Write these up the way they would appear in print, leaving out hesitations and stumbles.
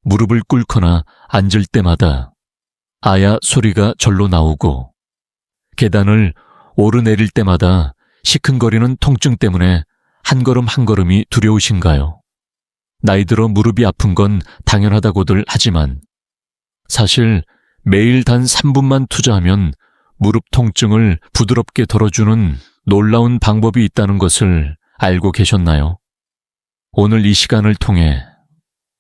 무릎을 꿇거나 앉을 때마다 아야 소리가 절로 나오고 계단을 오르내릴 때마다 시큰거리는 통증 때문에 한 걸음 한 걸음이 두려우신가요? 나이 들어 무릎이 아픈 건 당연하다고들 하지만 사실 매일 단 3분만 투자하면 무릎 통증을 부드럽게 덜어주는 놀라운 방법이 있다는 것을 알고 계셨나요? 오늘 이 시간을 통해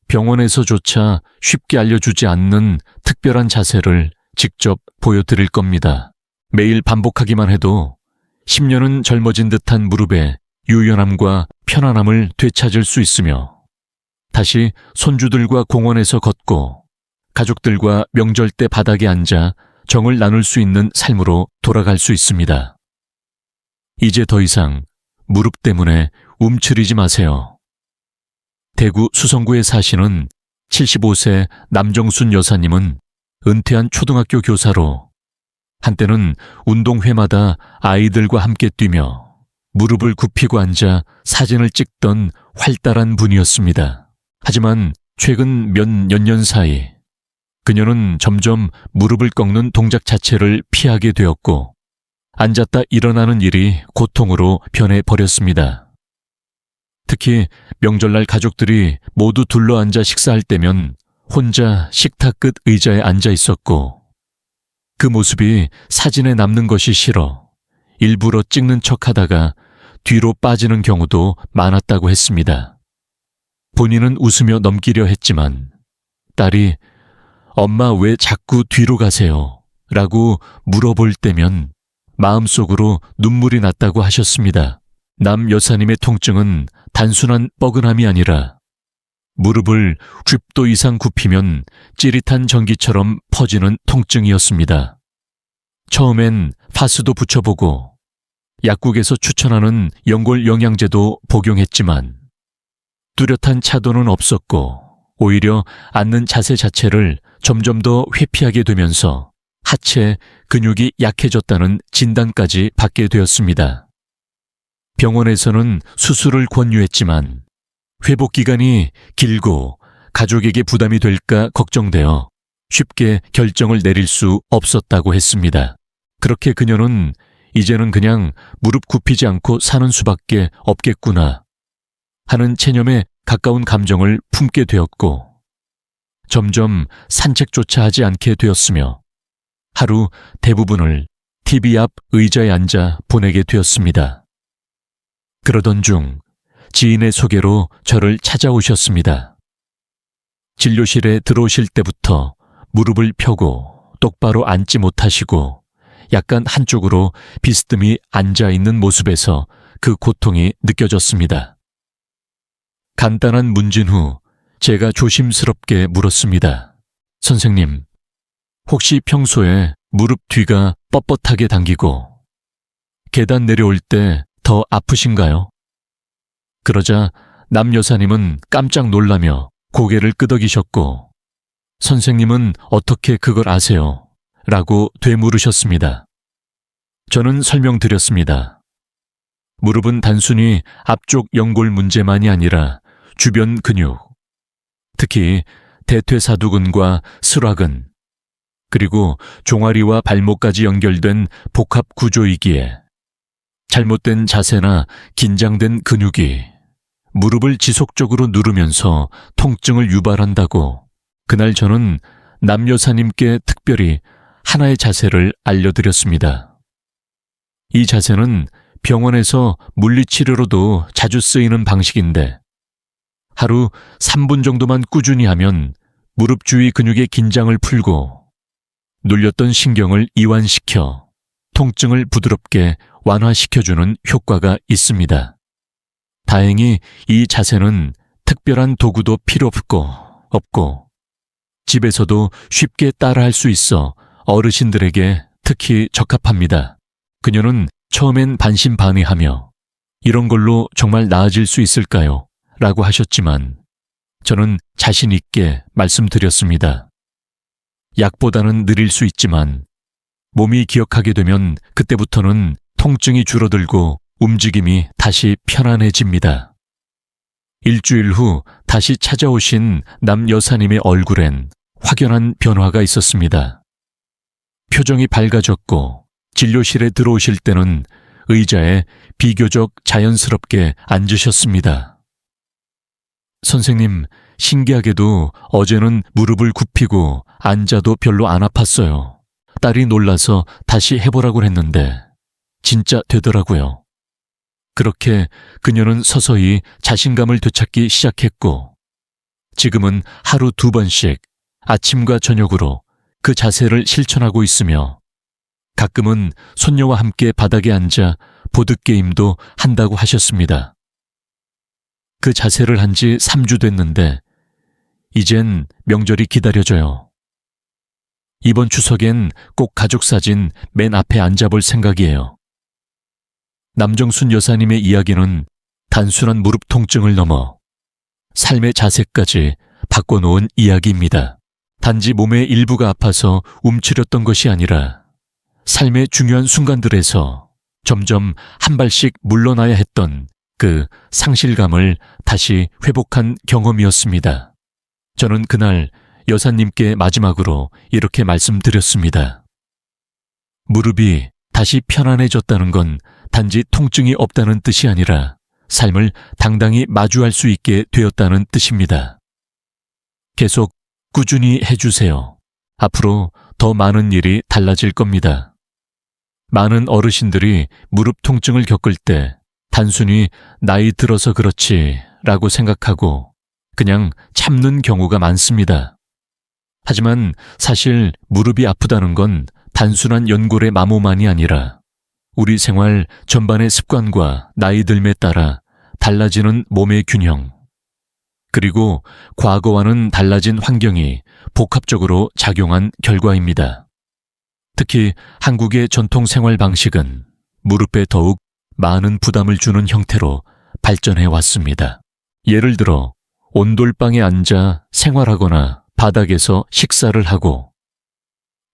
병원에서조차 쉽게 알려주지 않는 특별한 자세를 직접 보여드릴 겁니다. 매일 반복하기만 해도 10년은 젊어진 듯한 무릎의 유연함과 편안함을 되찾을 수 있으며 다시 손주들과 공원에서 걷고 가족들과 명절 때 바닥에 앉아 정을 나눌 수 있는 삶으로 돌아갈 수 있습니다. 이제 더 이상 무릎 때문에 움츠리지 마세요. 대구 수성구에 사시는 75세 남정순 여사님은 은퇴한 초등학교 교사로 한때는 운동회마다 아이들과 함께 뛰며 무릎을 굽히고 앉아 사진을 찍던 활달한 분이었습니다. 하지만 최근 몇 년 사이 그녀는 점점 무릎을 꺾는 동작 자체를 피하게 되었고 앉았다 일어나는 일이 고통으로 변해버렸습니다. 특히 명절날 가족들이 모두 둘러앉아 식사할 때면 혼자 식탁 끝 의자에 앉아 있었고 그 모습이 사진에 남는 것이 싫어 일부러 찍는 척하다가 뒤로 빠지는 경우도 많았다고 했습니다. 본인은 웃으며 넘기려 했지만 딸이 "엄마 왜 자꾸 뒤로 가세요?" 라고 물어볼 때면 마음속으로 눈물이 났다고 하셨습니다. 남 여사님의 통증은 단순한 뻐근함이 아니라 무릎을 10도 이상 굽히면 찌릿한 전기처럼 퍼지는 통증이었습니다. 처음엔 파스도 붙여보고 약국에서 추천하는 연골 영양제도 복용했지만 뚜렷한 차도는 없었고 오히려 앉는 자세 자체를 점점 더 회피하게 되면서 하체 근육이 약해졌다는 진단까지 받게 되었습니다. 병원에서는 수술을 권유했지만 회복 기간이 길고 가족에게 부담이 될까 걱정되어 쉽게 결정을 내릴 수 없었다고 했습니다. 그렇게 그녀는 이제는 그냥 무릎 굽히지 않고 사는 수밖에 없겠구나 하는 체념에 가까운 감정을 품게 되었고 점점 산책조차 하지 않게 되었으며 하루 대부분을 TV 앞 의자에 앉아 보내게 되었습니다. 그러던 중 지인의 소개로 저를 찾아오셨습니다. 진료실에 들어오실 때부터 무릎을 펴고 똑바로 앉지 못하시고 약간 한쪽으로 비스듬히 앉아있는 모습에서 그 고통이 느껴졌습니다. 간단한 문진 후 제가 조심스럽게 물었습니다. 선생님, 혹시 평소에 무릎 뒤가 뻣뻣하게 당기고 계단 내려올 때 더 아프신가요? 그러자 남 여사님은 깜짝 놀라며 고개를 끄덕이셨고 선생님은 어떻게 그걸 아세요? 라고 되물으셨습니다. 저는 설명드렸습니다. 무릎은 단순히 앞쪽 연골 문제만이 아니라 주변 근육, 특히 대퇴사두근과 슬화근, 그리고 종아리와 발목까지 연결된 복합 구조이기에 잘못된 자세나 긴장된 근육이 무릎을 지속적으로 누르면서 통증을 유발한다고 그날 저는 남 여사님께 특별히 하나의 자세를 알려드렸습니다. 이 자세는 병원에서 물리치료로도 자주 쓰이는 방식인데 하루 3분 정도만 꾸준히 하면 무릎 주위 근육의 긴장을 풀고 눌렸던 신경을 이완시켜 통증을 부드럽게 완화시켜주는 효과가 있습니다. 다행히 이 자세는 특별한 도구도 필요 없고 집에서도 쉽게 따라할 수 있어 어르신들에게 특히 적합합니다. 그녀는 처음엔 반신반의하며 이런 걸로 정말 나아질 수 있을까요? 라고 하셨지만 저는 자신 있게 말씀드렸습니다. 약보다는 느릴 수 있지만 몸이 기억하게 되면 그때부터는 통증이 줄어들고 움직임이 다시 편안해집니다. 일주일 후 다시 찾아오신 남 여사님의 얼굴엔 확연한 변화가 있었습니다. 표정이 밝아졌고 진료실에 들어오실 때는 의자에 비교적 자연스럽게 앉으셨습니다. 선생님, 신기하게도 어제는 무릎을 굽히고 앉아도 별로 안 아팠어요. 딸이 놀라서 다시 해보라고 했는데 진짜 되더라고요. 그렇게 그녀는 서서히 자신감을 되찾기 시작했고 지금은 하루 2번씩 아침과 저녁으로 그 자세를 실천하고 있으며 가끔은 손녀와 함께 바닥에 앉아 보드게임도 한다고 하셨습니다. 그 자세를 한 지 3주 됐는데 이젠 명절이 기다려져요. 이번 추석엔 꼭 가족사진 맨 앞에 앉아볼 생각이에요. 남정순 여사님의 이야기는 단순한 무릎 통증을 넘어 삶의 자세까지 바꿔놓은 이야기입니다. 단지 몸의 일부가 아파서 움츠렸던 것이 아니라 삶의 중요한 순간들에서 점점 한 발씩 물러나야 했던 그 상실감을 다시 회복한 경험이었습니다. 저는 그날 여사님께 마지막으로 이렇게 말씀드렸습니다. 무릎이 다시 편안해졌다는 건 단지 통증이 없다는 뜻이 아니라 삶을 당당히 마주할 수 있게 되었다는 뜻입니다. 계속 꾸준히 해주세요. 앞으로 더 많은 일이 달라질 겁니다. 많은 어르신들이 무릎 통증을 겪을 때 단순히 나이 들어서 그렇지 라고 생각하고 그냥 참는 경우가 많습니다. 하지만 사실 무릎이 아프다는 건 단순한 연골의 마모만이 아니라 우리 생활 전반의 습관과 나이 들에 따라 달라지는 몸의 균형, 그리고 과거와는 달라진 환경이 복합적으로 작용한 결과입니다. 특히 한국의 전통 생활 방식은 무릎에 더욱 많은 부담을 주는 형태로 발전해 왔습니다. 예를 들어 온돌방에 앉아 생활하거나 바닥에서 식사를 하고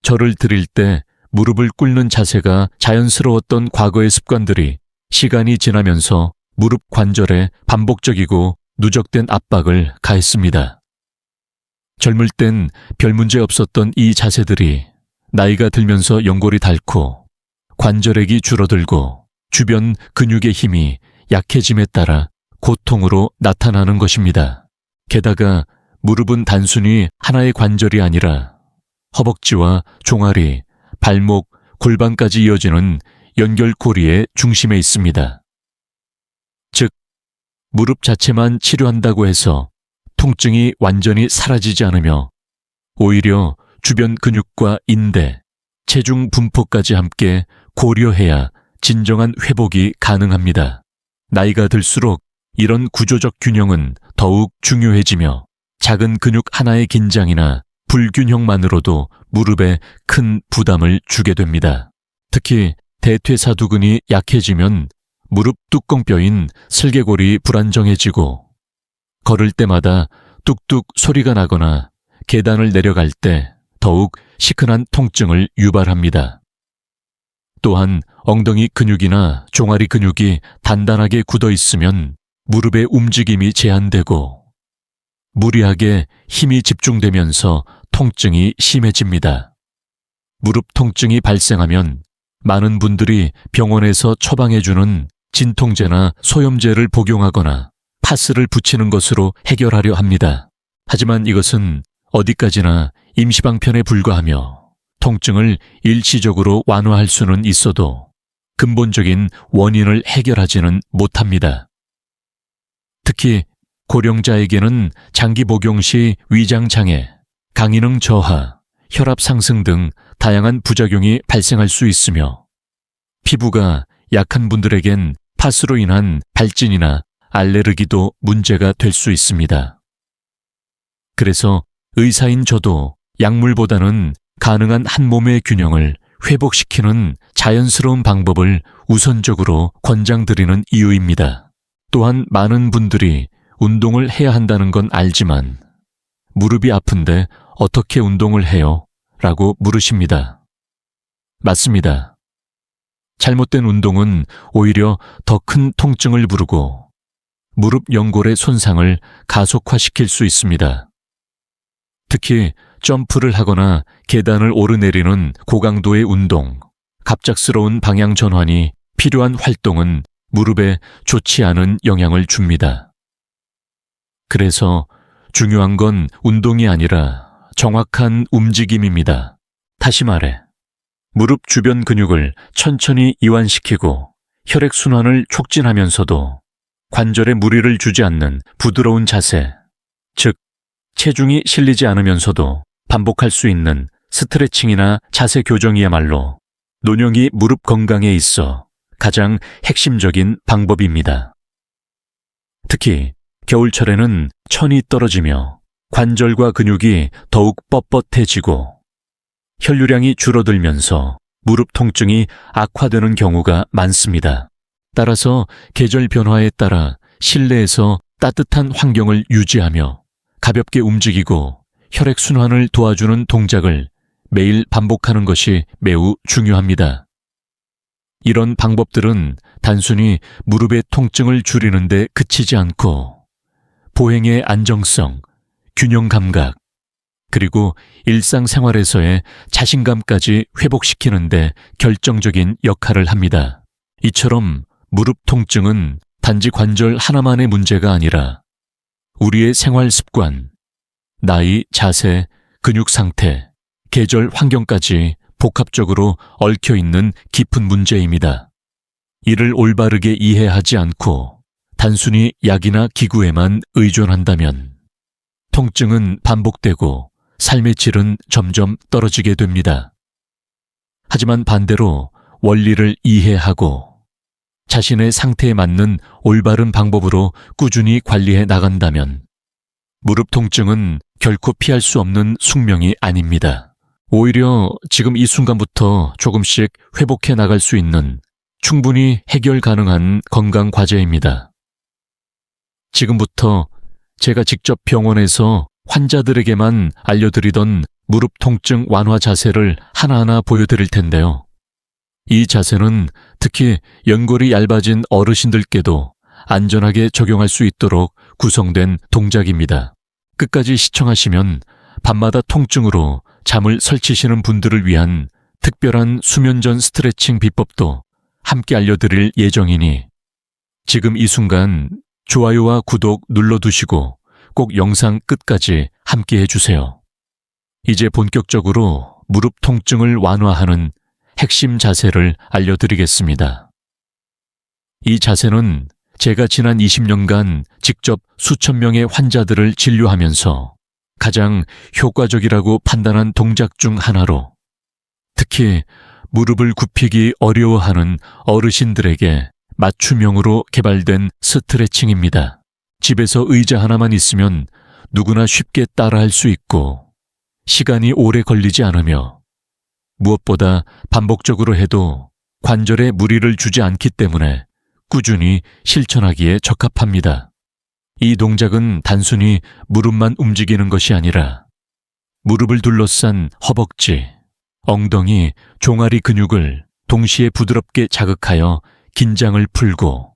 절을 드릴 때 무릎을 꿇는 자세가 자연스러웠던 과거의 습관들이 시간이 지나면서 무릎 관절에 반복적이고 누적된 압박을 가했습니다. 젊을 땐 별 문제 없었던 이 자세들이 나이가 들면서 연골이 닳고 관절액이 줄어들고 주변 근육의 힘이 약해짐에 따라 고통으로 나타나는 것입니다. 게다가 무릎은 단순히 하나의 관절이 아니라 허벅지와 종아리, 발목, 골반까지 이어지는 연결고리의 중심에 있습니다. 즉, 무릎 자체만 치료한다고 해서 통증이 완전히 사라지지 않으며 오히려 주변 근육과 인대, 체중 분포까지 함께 고려해야 진정한 회복이 가능합니다. 나이가 들수록 이런 구조적 균형은 더욱 중요해지며 작은 근육 하나의 긴장이나 불균형만으로도 무릎에 큰 부담을 주게 됩니다. 특히 대퇴사두근이 약해지면 무릎 뚜껑뼈인 슬개골이 불안정해지고 걸을 때마다 뚝뚝 소리가 나거나 계단을 내려갈 때 더욱 시큰한 통증을 유발합니다. 또한 엉덩이 근육이나 종아리 근육이 단단하게 굳어 있으면 무릎의 움직임이 제한되고 무리하게 힘이 집중되면서 통증이 심해집니다. 무릎 통증이 발생하면 많은 분들이 병원에서 처방해주는 진통제나 소염제를 복용하거나 파스를 붙이는 것으로 해결하려 합니다. 하지만 이것은 어디까지나 임시방편에 불과하며 통증을 일시적으로 완화할 수는 있어도 근본적인 원인을 해결하지는 못합니다. 특히 고령자에게는 장기 복용 시 위장장애, 강기능 저하, 혈압 상승 등 다양한 부작용이 발생할 수 있으며 피부가 약한 분들에겐 파스로 인한 발진이나 알레르기도 문제가 될 수 있습니다. 그래서 의사인 저도 약물보다는 가능한 한 몸의 균형을 회복시키는 자연스러운 방법을 우선적으로 권장드리는 이유입니다. 또한 많은 분들이 운동을 해야 한다는 건 알지만 무릎이 아픈데 어떻게 운동을 해요? 라고 물으십니다. 맞습니다. 잘못된 운동은 오히려 더 큰 통증을 부르고 무릎 연골의 손상을 가속화시킬 수 있습니다. 특히 점프를 하거나 계단을 오르내리는 고강도의 운동, 갑작스러운 방향 전환이 필요한 활동은 무릎에 좋지 않은 영향을 줍니다. 그래서 중요한 건 운동이 아니라 정확한 움직임입니다. 다시 말해, 무릎 주변 근육을 천천히 이완시키고 혈액순환을 촉진하면서도 관절에 무리를 주지 않는 부드러운 자세, 즉 체중이 실리지 않으면서도 반복할 수 있는 스트레칭이나 자세 교정이야말로 노년기 무릎 건강에 있어 가장 핵심적인 방법입니다. 특히 겨울철에는 천이 떨어지며 관절과 근육이 더욱 뻣뻣해지고 혈류량이 줄어들면서 무릎 통증이 악화되는 경우가 많습니다. 따라서 계절 변화에 따라 실내에서 따뜻한 환경을 유지하며 가볍게 움직이고 혈액순환을 도와주는 동작을 매일 반복하는 것이 매우 중요합니다. 이런 방법들은 단순히 무릎의 통증을 줄이는 데 그치지 않고 보행의 안정성, 균형 감각, 그리고 일상생활에서의 자신감까지 회복시키는 데 결정적인 역할을 합니다. 이처럼 무릎 통증은 단지 관절 하나만의 문제가 아니라 우리의 생활 습관, 나이, 자세, 근육 상태, 계절 환경까지 복합적으로 얽혀있는 깊은 문제입니다. 이를 올바르게 이해하지 않고 단순히 약이나 기구에만 의존한다면 통증은 반복되고 삶의 질은 점점 떨어지게 됩니다. 하지만 반대로 원리를 이해하고 자신의 상태에 맞는 올바른 방법으로 꾸준히 관리해 나간다면 무릎 통증은 결코 피할 수 없는 숙명이 아닙니다. 오히려 지금 이 순간부터 조금씩 회복해 나갈 수 있는 충분히 해결 가능한 건강 과제입니다. 지금부터 제가 직접 병원에서 환자들에게만 알려드리던 무릎 통증 완화 자세를 하나하나 보여드릴 텐데요. 이 자세는 특히 연골이 얇아진 어르신들께도 안전하게 적용할 수 있도록 구성된 동작입니다. 끝까지 시청하시면 밤마다 통증으로 잠을 설치시는 분들을 위한 특별한 수면 전 스트레칭 비법도 함께 알려드릴 예정이니 지금 이 순간 좋아요와 구독 눌러두시고 꼭 영상 끝까지 함께 해주세요. 이제 본격적으로 무릎 통증을 완화하는 핵심 자세를 알려드리겠습니다. 이 자세는 제가 지난 20년간 직접 수천 명의 환자들을 진료하면서 가장 효과적이라고 판단한 동작 중 하나로 특히 무릎을 굽히기 어려워하는 어르신들에게 맞춤형으로 개발된 스트레칭입니다. 집에서 의자 하나만 있으면 누구나 쉽게 따라할 수 있고 시간이 오래 걸리지 않으며 무엇보다 반복적으로 해도 관절에 무리를 주지 않기 때문에 꾸준히 실천하기에 적합합니다. 이 동작은 단순히 무릎만 움직이는 것이 아니라 무릎을 둘러싼 허벅지, 엉덩이, 종아리 근육을 동시에 부드럽게 자극하여 긴장을 풀고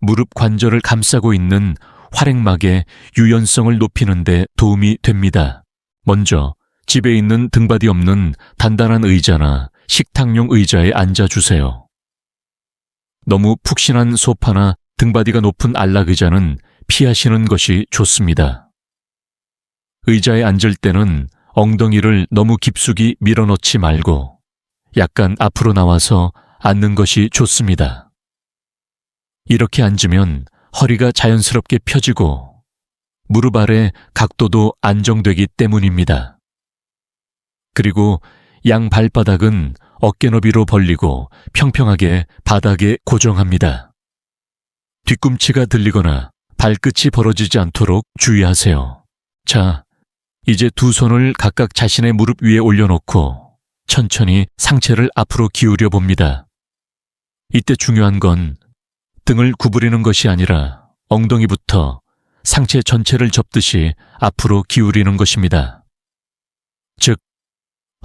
무릎 관절을 감싸고 있는 활액막의 유연성을 높이는 데 도움이 됩니다. 먼저 집에 있는 등받이 없는 단단한 의자나 식탁용 의자에 앉아주세요. 너무 푹신한 소파나 등받이가 높은 안락의자는 피하시는 것이 좋습니다. 의자에 앉을 때는 엉덩이를 너무 깊숙이 밀어넣지 말고 약간 앞으로 나와서 앉는 것이 좋습니다. 이렇게 앉으면 허리가 자연스럽게 펴지고 무릎 아래 각도도 안정되기 때문입니다. 그리고 양 발바닥은 어깨 너비로 벌리고 평평하게 바닥에 고정합니다. 뒤꿈치가 들리거나 발끝이 벌어지지 않도록 주의하세요. 자, 이제 두 손을 각각 자신의 무릎 위에 올려놓고 천천히 상체를 앞으로 기울여 봅니다. 이때 중요한 건 등을 구부리는 것이 아니라 엉덩이부터 상체 전체를 접듯이 앞으로 기울이는 것입니다. 즉,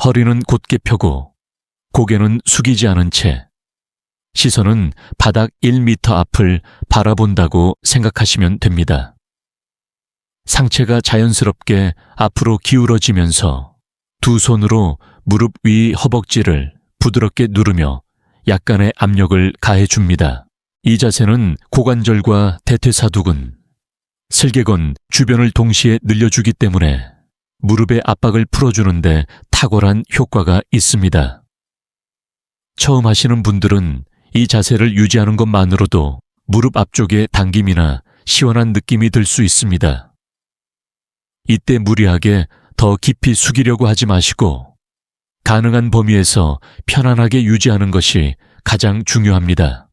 허리는 곧게 펴고 고개는 숙이지 않은 채 시선은 바닥 1m 앞을 바라본다고 생각하시면 됩니다. 상체가 자연스럽게 앞으로 기울어지면서 두 손으로 무릎 위 허벅지를 부드럽게 누르며 약간의 압력을 가해줍니다. 이 자세는 고관절과 대퇴사두근, 슬개건 주변을 동시에 늘려주기 때문에 무릎의 압박을 풀어주는데 탁월한 효과가 있습니다. 처음 하시는 분들은 이 자세를 유지하는 것만으로도 무릎 앞쪽에 당김이나 시원한 느낌이 들 수 있습니다. 이때 무리하게 더 깊이 숙이려고 하지 마시고 가능한 범위에서 편안하게 유지하는 것이 가장 중요합니다.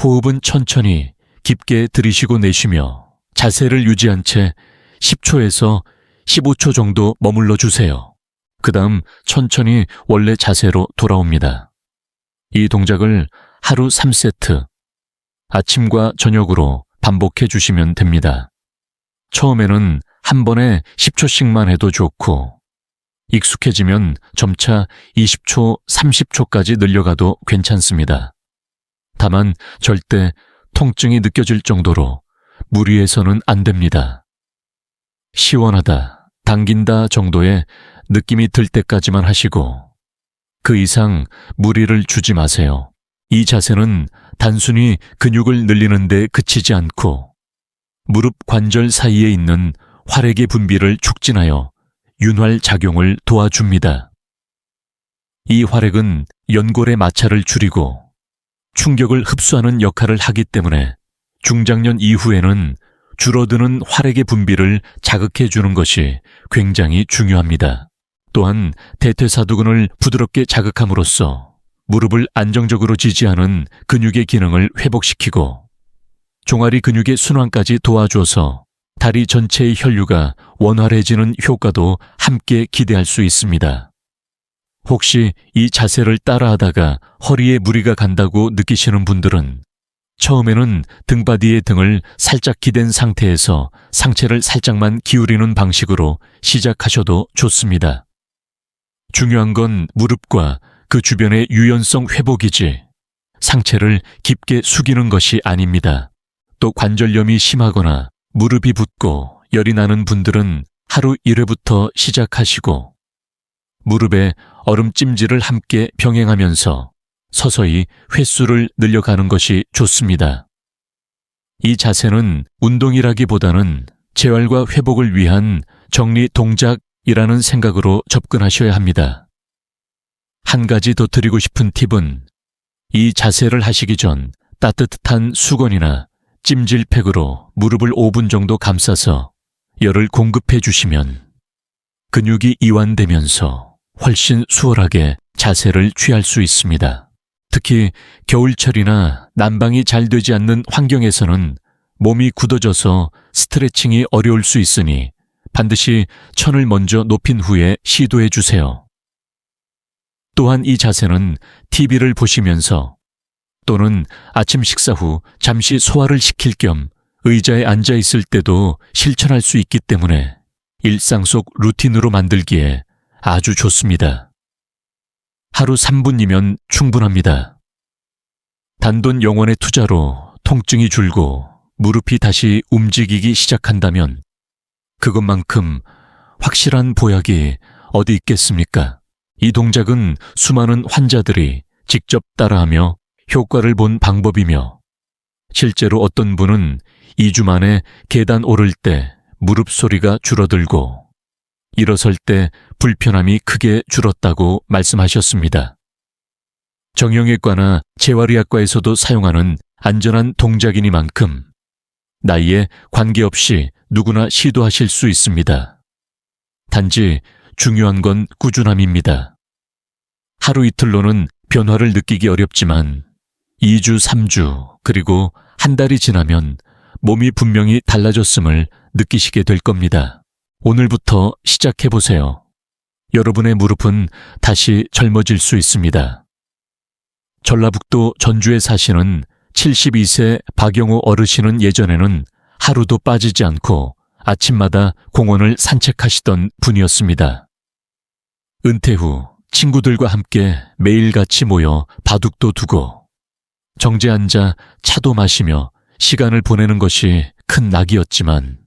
호흡은 천천히 깊게 들이쉬고 내쉬며 자세를 유지한 채 10초에서 15초 정도 머물러 주세요. 그 다음 천천히 원래 자세로 돌아옵니다. 이 동작을 하루 3세트, 아침과 저녁으로 반복해 주시면 됩니다. 처음에는 한 번에 10초씩만 해도 좋고, 익숙해지면 점차 20초, 30초까지 늘려가도 괜찮습니다. 다만 절대 통증이 느껴질 정도로 무리해서는 안 됩니다. 시원하다, 당긴다 정도의 느낌이 들 때까지만 하시고 그 이상 무리를 주지 마세요. 이 자세는 단순히 근육을 늘리는 데 그치지 않고 무릎 관절 사이에 있는 활액의 분비를 촉진하여 윤활 작용을 도와줍니다. 이 활액은 연골의 마찰을 줄이고 충격을 흡수하는 역할을 하기 때문에 중장년 이후에는 줄어드는 활액의 분비를 자극해 주는 것이 굉장히 중요합니다. 또한 대퇴사두근을 부드럽게 자극함으로써 무릎을 안정적으로 지지하는 근육의 기능을 회복시키고 종아리 근육의 순환까지 도와줘서 다리 전체의 혈류가 원활해지는 효과도 함께 기대할 수 있습니다. 혹시 이 자세를 따라하다가 허리에 무리가 간다고 느끼시는 분들은 처음에는 등바디의 등을 살짝 기댄 상태에서 상체를 살짝만 기울이는 방식으로 시작하셔도 좋습니다. 중요한 건 무릎과 그 주변의 유연성 회복이지 상체를 깊게 숙이는 것이 아닙니다. 또 관절염이 심하거나 무릎이 붓고 열이 나는 분들은 하루 1회부터 시작하시고 무릎에 얼음찜질을 함께 병행하면서 서서히 횟수를 늘려가는 것이 좋습니다. 이 자세는 운동이라기보다는 재활과 회복을 위한 정리 동작이라는 생각으로 접근하셔야 합니다. 한 가지 더 드리고 싶은 팁은 이 자세를 하시기 전 따뜻한 수건이나 찜질팩으로 무릎을 5분 정도 감싸서 열을 공급해 주시면 근육이 이완되면서 훨씬 수월하게 자세를 취할 수 있습니다. 특히 겨울철이나 난방이 잘 되지 않는 환경에서는 몸이 굳어져서 스트레칭이 어려울 수 있으니 반드시 천을 먼저 높인 후에 시도해 주세요. 또한 이 자세는 TV를 보시면서 또는 아침 식사 후 잠시 소화를 시킬 겸 의자에 앉아 있을 때도 실천할 수 있기 때문에 일상 속 루틴으로 만들기에 아주 좋습니다. 하루 3분이면 충분합니다. 단돈 영혼의 투자로 통증이 줄고 무릎이 다시 움직이기 시작한다면 그것만큼 확실한 보약이 어디 있겠습니까? 이 동작은 수많은 환자들이 직접 따라하며 효과를 본 방법이며 실제로 어떤 분은 2주 만에 계단 오를 때 무릎 소리가 줄어들고 일어설 때 불편함이 크게 줄었다고 말씀하셨습니다. 정형외과나 재활의학과에서도 사용하는 안전한 동작이니만큼 나이에 관계없이 누구나 시도하실 수 있습니다. 단지 중요한 건 꾸준함입니다. 하루 이틀로는 변화를 느끼기 어렵지만 2주, 3주, 그리고 한 달이 지나면 몸이 분명히 달라졌음을 느끼시게 될 겁니다. 오늘부터 시작해보세요. 여러분의 무릎은 다시 젊어질 수 있습니다. 전라북도 전주에 사시는 72세 박영호 어르신은 예전에는 하루도 빠지지 않고 아침마다 공원을 산책하시던 분이었습니다. 은퇴 후 친구들과 함께 매일같이 모여 바둑도 두고 정지에 앉아 차도 마시며 시간을 보내는 것이 큰 낙이었지만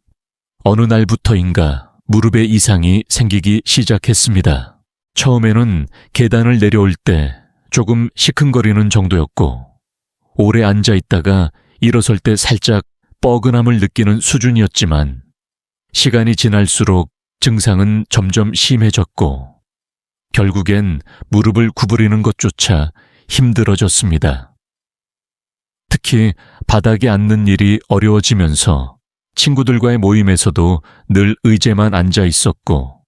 어느 날부터인가 무릎에 이상이 생기기 시작했습니다. 처음에는 계단을 내려올 때 조금 시큰거리는 정도였고 오래 앉아 있다가 일어설 때 살짝 뻐근함을 느끼는 수준이었지만 시간이 지날수록 증상은 점점 심해졌고 결국엔 무릎을 구부리는 것조차 힘들어졌습니다. 특히 바닥에 앉는 일이 어려워지면서 친구들과의 모임에서도 늘 의자만 앉아 있었고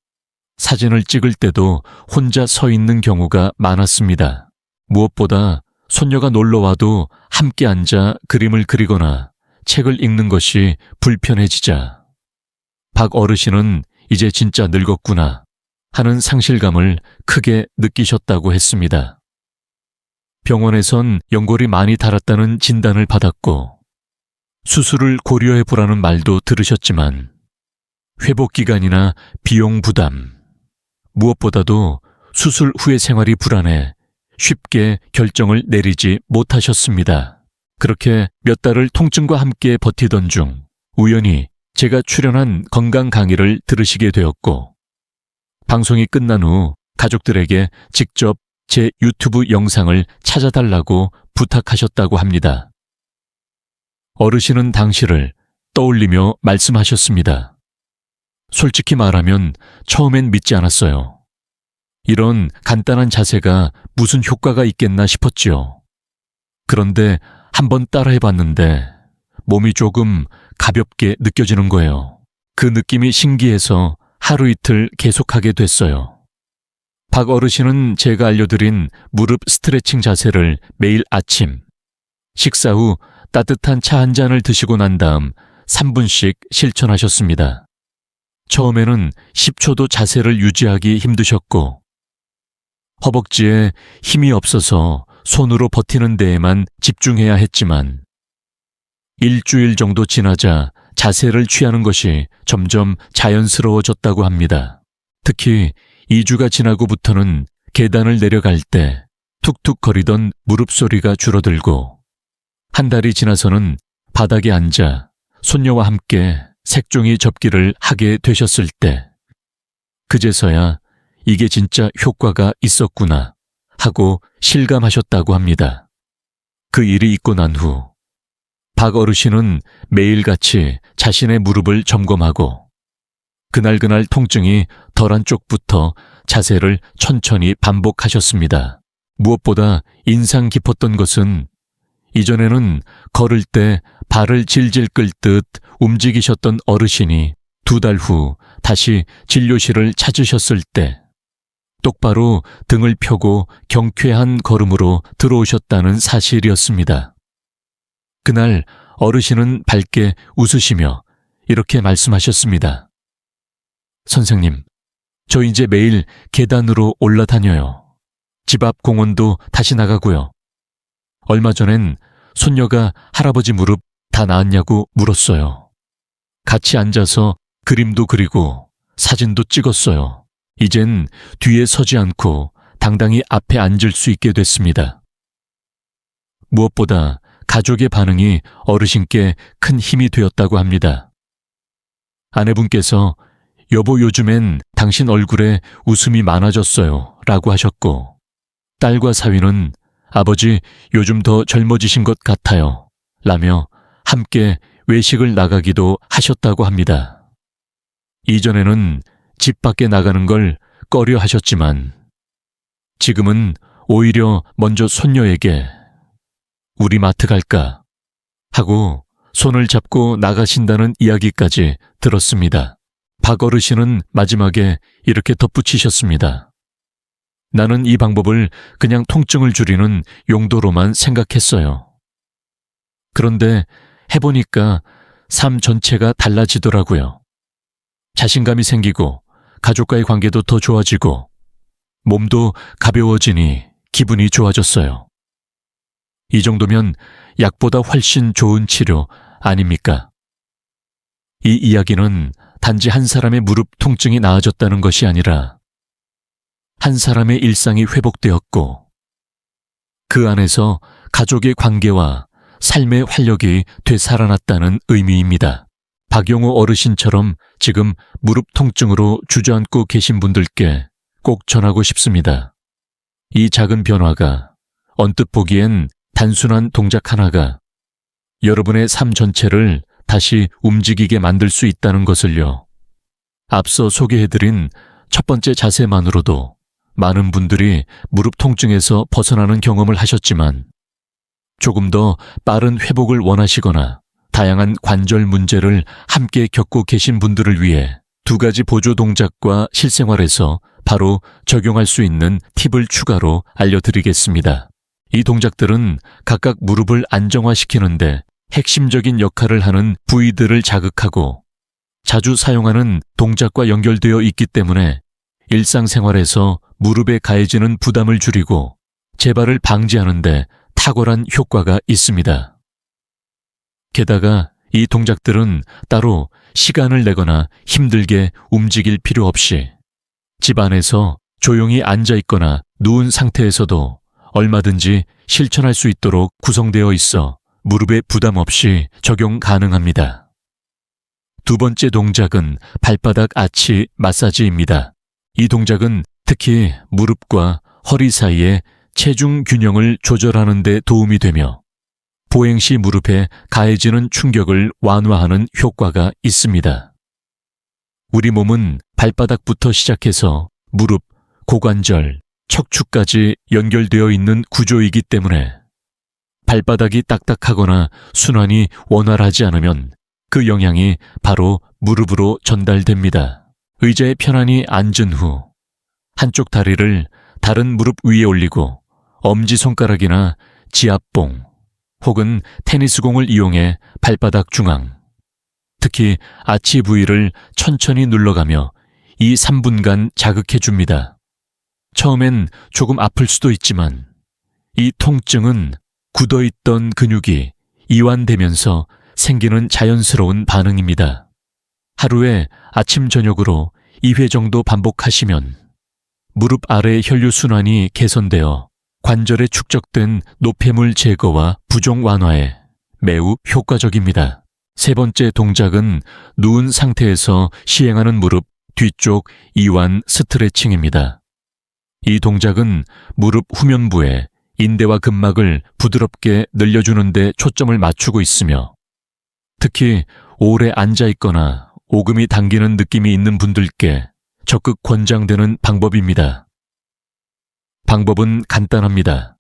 사진을 찍을 때도 혼자 서 있는 경우가 많았습니다. 무엇보다 손녀가 놀러와도 함께 앉아 그림을 그리거나 책을 읽는 것이 불편해지자 박 어르신은 이제 진짜 늙었구나 하는 상실감을 크게 느끼셨다고 했습니다. 병원에선 연골이 많이 닳았다는 진단을 받았고 수술을 고려해보라는 말도 들으셨지만 회복기간이나 비용 부담, 무엇보다도 수술 후의 생활이 불안해 쉽게 결정을 내리지 못하셨습니다. 그렇게 몇 달을 통증과 함께 버티던 중 우연히 제가 출연한 건강 강의를 들으시게 되었고 방송이 끝난 후 가족들에게 직접 제 유튜브 영상을 찾아달라고 부탁하셨다고 합니다. 어르신은 당시를 떠올리며 말씀하셨습니다. 솔직히 말하면 처음엔 믿지 않았어요. 이런 간단한 자세가 무슨 효과가 있겠나 싶었지요. 그런데 한번 따라해봤는데 몸이 조금 가볍게 느껴지는 거예요. 그 느낌이 신기해서 하루 이틀 계속하게 됐어요. 박 어르신은 제가 알려드린 무릎 스트레칭 자세를 매일 아침, 식사 후 따뜻한 차 한 잔을 드시고 난 다음 3분씩 실천하셨습니다. 처음에는 10초도 자세를 유지하기 힘드셨고 허벅지에 힘이 없어서 손으로 버티는 데에만 집중해야 했지만 일주일 정도 지나자 자세를 취하는 것이 점점 자연스러워졌다고 합니다. 특히 2주가 지나고부터는 계단을 내려갈 때 툭툭 거리던 무릎 소리가 줄어들고 한 달이 지나서는 바닥에 앉아 손녀와 함께 색종이 접기를 하게 되셨을 때 그제서야 이게 진짜 효과가 있었구나 하고 실감하셨다고 합니다. 그 일이 있고 난 후 박 어르신은 매일같이 자신의 무릎을 점검하고 그날 통증이 덜한 쪽부터 자세를 천천히 반복하셨습니다. 무엇보다 인상 깊었던 것은 이전에는 걸을 때 발을 질질 끌 듯 움직이셨던 어르신이 2달 후 다시 진료실을 찾으셨을 때 똑바로 등을 펴고 경쾌한 걸음으로 들어오셨다는 사실이었습니다. 그날 어르신은 밝게 웃으시며 이렇게 말씀하셨습니다. 선생님, 저 이제 매일 계단으로 올라다녀요. 집 앞 공원도 다시 나가고요. 얼마 전엔 손녀가 할아버지 무릎 다 나았냐고 물었어요. 같이 앉아서 그림도 그리고 사진도 찍었어요. 이젠 뒤에 서지 않고 당당히 앞에 앉을 수 있게 됐습니다. 무엇보다 가족의 반응이 어르신께 큰 힘이 되었다고 합니다. 아내분께서 여보 요즘엔 당신 얼굴에 웃음이 많아졌어요 라고 하셨고 딸과 사위는 아버지 요즘 더 젊어지신 것 같아요 라며 함께 외식을 나가기도 하셨다고 합니다. 이전에는 집 밖에 나가는 걸 꺼려 하셨지만 지금은 오히려 먼저 손녀에게 우리 마트 갈까 하고 손을 잡고 나가신다는 이야기까지 들었습니다. 박 어르신은 마지막에 이렇게 덧붙이셨습니다. 나는 이 방법을 그냥 통증을 줄이는 용도로만 생각했어요. 그런데 해보니까 삶 전체가 달라지더라고요. 자신감이 생기고 가족과의 관계도 더 좋아지고 몸도 가벼워지니 기분이 좋아졌어요. 이 정도면 약보다 훨씬 좋은 치료 아닙니까? 이 이야기는 단지 한 사람의 무릎 통증이 나아졌다는 것이 아니라 한 사람의 일상이 회복되었고 그 안에서 가족의 관계와 삶의 활력이 되살아났다는 의미입니다. 박용호 어르신처럼 지금 무릎 통증으로 주저앉고 계신 분들께 꼭 전하고 싶습니다. 이 작은 변화가 언뜻 보기엔 단순한 동작 하나가 여러분의 삶 전체를 다시 움직이게 만들 수 있다는 것을요. 앞서 소개해드린 첫 번째 자세만으로도 많은 분들이 무릎 통증에서 벗어나는 경험을 하셨지만 조금 더 빠른 회복을 원하시거나 다양한 관절 문제를 함께 겪고 계신 분들을 위해 2가지 보조 동작과 실생활에서 바로 적용할 수 있는 팁을 추가로 알려드리겠습니다. 이 동작들은 각각 무릎을 안정화시키는데 핵심적인 역할을 하는 부위들을 자극하고 자주 사용하는 동작과 연결되어 있기 때문에 일상생활에서 무릎에 가해지는 부담을 줄이고 재발을 방지하는 데 탁월한 효과가 있습니다. 게다가 이 동작들은 따로 시간을 내거나 힘들게 움직일 필요 없이 집 안에서 조용히 앉아 있거나 누운 상태에서도 얼마든지 실천할 수 있도록 구성되어 있어 무릎에 부담 없이 적용 가능합니다. 2번째 동작은 발바닥 아치 마사지입니다. 이 동작은 특히 무릎과 허리 사이에 체중 균형을 조절하는 데 도움이 되며 보행 시 무릎에 가해지는 충격을 완화하는 효과가 있습니다. 우리 몸은 발바닥부터 시작해서 무릎, 고관절, 척추까지 연결되어 있는 구조이기 때문에 발바닥이 딱딱하거나 순환이 원활하지 않으면 그 영향이 바로 무릎으로 전달됩니다. 의자에 편안히 앉은 후 한쪽 다리를 다른 무릎 위에 올리고 엄지손가락이나 지압봉 혹은 테니스공을 이용해 발바닥 중앙, 특히 아치 부위를 천천히 눌러가며 이 3분간 자극해줍니다. 처음엔 조금 아플 수도 있지만 이 통증은 굳어있던 근육이 이완되면서 생기는 자연스러운 반응입니다. 하루에 아침 저녁으로 2회 정도 반복하시면 무릎 아래 혈류순환이 개선되어 관절에 축적된 노폐물 제거와 부종 완화에 매우 효과적입니다. 3번째 동작은 누운 상태에서 시행하는 무릎 뒤쪽 이완 스트레칭입니다. 이 동작은 무릎 후면부에 인대와 근막을 부드럽게 늘려주는 데 초점을 맞추고 있으며 특히 오래 앉아 있거나 오금이 당기는 느낌이 있는 분들께 적극 권장되는 방법입니다. 방법은 간단합니다.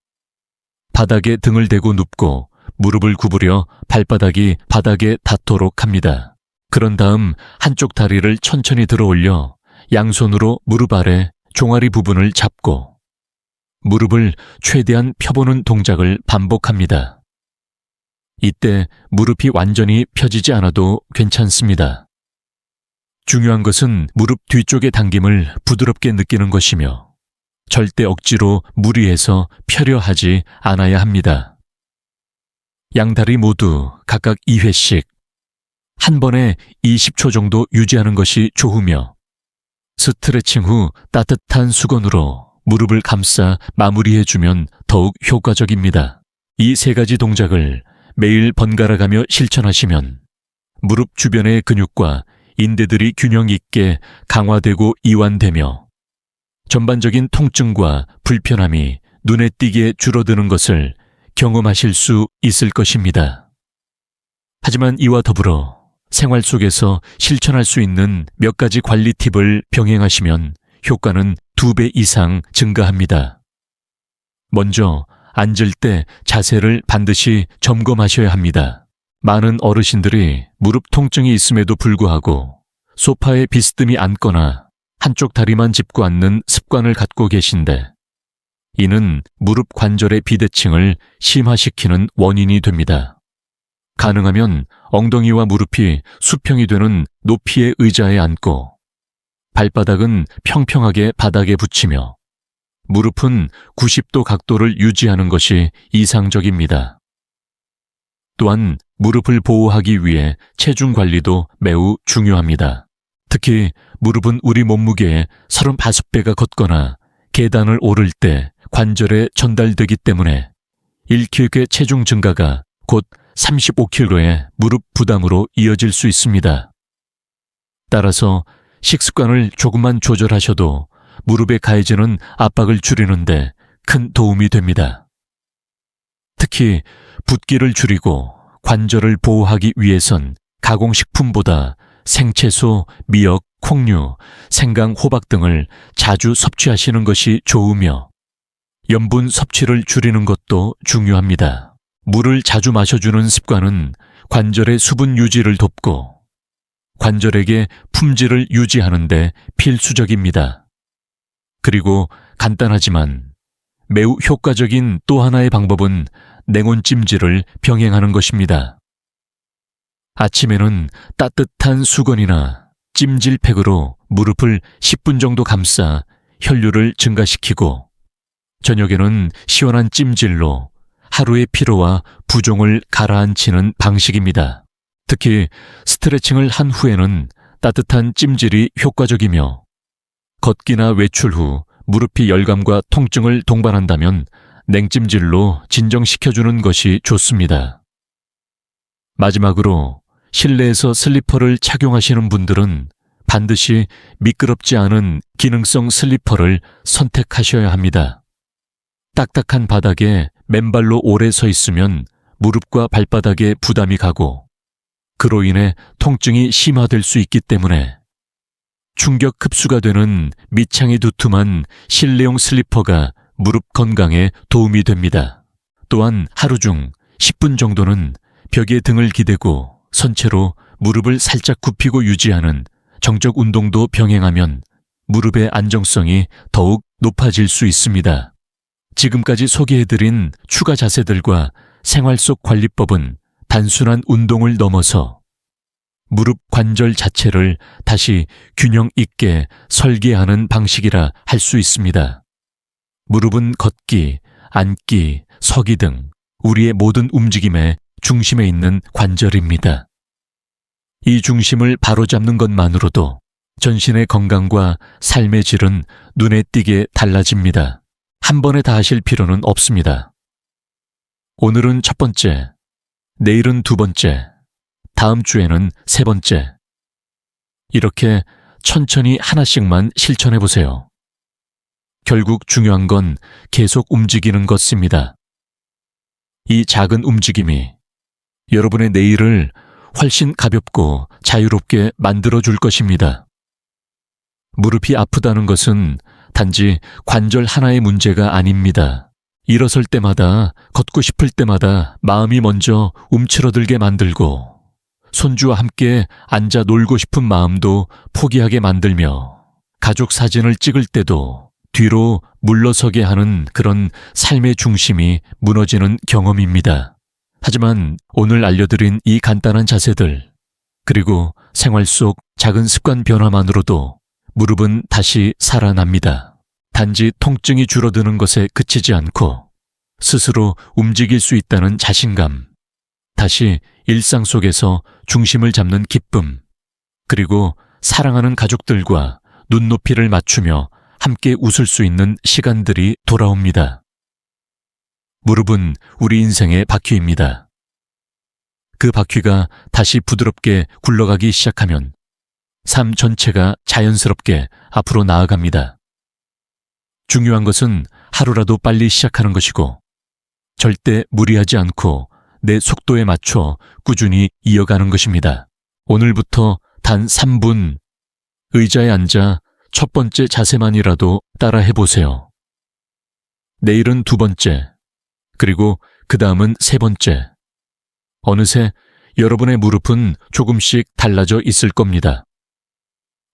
바닥에 등을 대고 눕고 무릎을 구부려 발바닥이 바닥에 닿도록 합니다. 그런 다음 한쪽 다리를 천천히 들어 올려 양손으로 무릎 아래 종아리 부분을 잡고 무릎을 최대한 펴보는 동작을 반복합니다. 이때 무릎이 완전히 펴지지 않아도 괜찮습니다. 중요한 것은 무릎 뒤쪽의 당김을 부드럽게 느끼는 것이며 절대 억지로 무리해서 펴려 하지 않아야 합니다. 양다리 모두 각각 2회씩 한 번에 20초 정도 유지하는 것이 좋으며 스트레칭 후 따뜻한 수건으로 무릎을 감싸 마무리해주면 더욱 효과적입니다. 이 3가지 동작을 매일 번갈아가며 실천하시면 무릎 주변의 근육과 인대들이 균형 있게 강화되고 이완되며 전반적인 통증과 불편함이 눈에 띄게 줄어드는 것을 경험하실 수 있을 것입니다. 하지만 이와 더불어 생활 속에서 실천할 수 있는 몇 가지 관리 팁을 병행하시면 효과는 2배 이상 증가합니다. 먼저 앉을 때 자세를 반드시 점검하셔야 합니다. 많은 어르신들이 무릎 통증이 있음에도 불구하고 소파에 비스듬히 앉거나 한쪽 다리만 짚고 앉는 습관을 갖고 계신데 이는 무릎 관절의 비대칭을 심화시키는 원인이 됩니다. 가능하면 엉덩이와 무릎이 수평이 되는 높이의 의자에 앉고 발바닥은 평평하게 바닥에 붙이며 무릎은 90도 각도를 유지하는 것이 이상적입니다. 또한 무릎을 보호하기 위해 체중 관리도 매우 중요합니다. 특히 무릎은 우리 몸무게의 35배가 걷거나 계단을 오를 때 관절에 전달되기 때문에 1kg의 체중 증가가 곧 35kg의 무릎 부담으로 이어질 수 있습니다. 따라서 식습관을 조금만 조절하셔도 무릎에 가해지는 압박을 줄이는데 큰 도움이 됩니다. 특히 붓기를 줄이고 관절을 보호하기 위해선 가공식품보다 생채소, 미역, 콩류, 생강, 호박 등을 자주 섭취하시는 것이 좋으며 염분 섭취를 줄이는 것도 중요합니다. 물을 자주 마셔주는 습관은 관절의 수분 유지를 돕고 관절에게 품질을 유지하는 데 필수적입니다. 그리고 간단하지만 매우 효과적인 또 하나의 방법은 냉온 찜질을 병행하는 것입니다. 아침에는 따뜻한 수건이나 찜질팩으로 무릎을 10분 정도 감싸 혈류를 증가시키고 저녁에는 시원한 찜질로 하루의 피로와 부종을 가라앉히는 방식입니다. 특히 스트레칭을 한 후에는 따뜻한 찜질이 효과적이며 걷기나 외출 후 무릎이 열감과 통증을 동반한다면 냉찜질로 진정시켜주는 것이 좋습니다. 마지막으로 실내에서 슬리퍼를 착용하시는 분들은 반드시 미끄럽지 않은 기능성 슬리퍼를 선택하셔야 합니다. 딱딱한 바닥에 맨발로 오래 서 있으면 무릎과 발바닥에 부담이 가고 그로 인해 통증이 심화될 수 있기 때문에 충격 흡수가 되는 밑창이 두툼한 실내용 슬리퍼가 무릎 건강에 도움이 됩니다. 또한 하루 중 10분 정도는 벽에 등을 기대고 선체로 무릎을 살짝 굽히고 유지하는 정적 운동도 병행하면 무릎의 안정성이 더욱 높아질 수 있습니다. 지금까지 소개해드린 추가 자세들과 생활 속 관리법은 단순한 운동을 넘어서 무릎 관절 자체를 다시 균형 있게 설계하는 방식이라 할 수 있습니다. 무릎은 걷기, 앉기, 서기 등 우리의 모든 움직임의 중심에 있는 관절입니다. 이 중심을 바로잡는 것만으로도 전신의 건강과 삶의 질은 눈에 띄게 달라집니다. 한 번에 다 하실 필요는 없습니다. 오늘은 첫 번째, 내일은 두 번째, 다음 주에는 세 번째. 이렇게 천천히 하나씩만 실천해 보세요. 결국 중요한 건 계속 움직이는 것입니다. 이 작은 움직임이 여러분의 내일을 훨씬 가볍고 자유롭게 만들어줄 것입니다. 무릎이 아프다는 것은 단지 관절 하나의 문제가 아닙니다. 일어설 때마다, 걷고 싶을 때마다 마음이 먼저 움츠러들게 만들고 손주와 함께 앉아 놀고 싶은 마음도 포기하게 만들며 가족 사진을 찍을 때도 뒤로 물러서게 하는 그런 삶의 중심이 무너지는 경험입니다. 하지만 오늘 알려드린 이 간단한 자세들, 그리고 생활 속 작은 습관 변화만으로도 무릎은 다시 살아납니다. 단지 통증이 줄어드는 것에 그치지 않고 스스로 움직일 수 있다는 자신감, 다시 일상 속에서 중심을 잡는 기쁨, 그리고 사랑하는 가족들과 눈높이를 맞추며 함께 웃을 수 있는 시간들이 돌아옵니다. 무릎은 우리 인생의 바퀴입니다. 그 바퀴가 다시 부드럽게 굴러가기 시작하면 삶 전체가 자연스럽게 앞으로 나아갑니다. 중요한 것은 하루라도 빨리 시작하는 것이고 절대 무리하지 않고 내 속도에 맞춰 꾸준히 이어가는 것입니다. 오늘부터 단 3분 의자에 앉아 첫 번째 자세만이라도 따라 해보세요. 내일은 두 번째, 그리고 그 다음은 세 번째. 어느새 여러분의 무릎은 조금씩 달라져 있을 겁니다.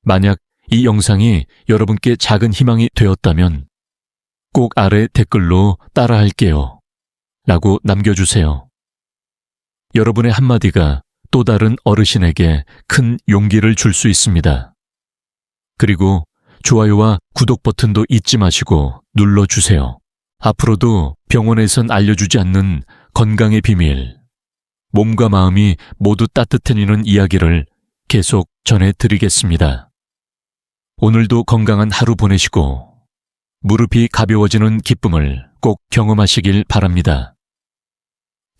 만약 이 영상이 여러분께 작은 희망이 되었다면 꼭 아래 댓글로 따라할게요 라고 남겨주세요. 여러분의 한마디가 또 다른 어르신에게 큰 용기를 줄 수 있습니다. 그리고 좋아요와 구독 버튼도 잊지 마시고 눌러주세요. 앞으로도 병원에선 알려주지 않는 건강의 비밀, 몸과 마음이 모두 따뜻해지는 이야기를 계속 전해드리겠습니다. 오늘도 건강한 하루 보내시고 무릎이 가벼워지는 기쁨을 꼭 경험하시길 바랍니다.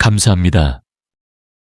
감사합니다.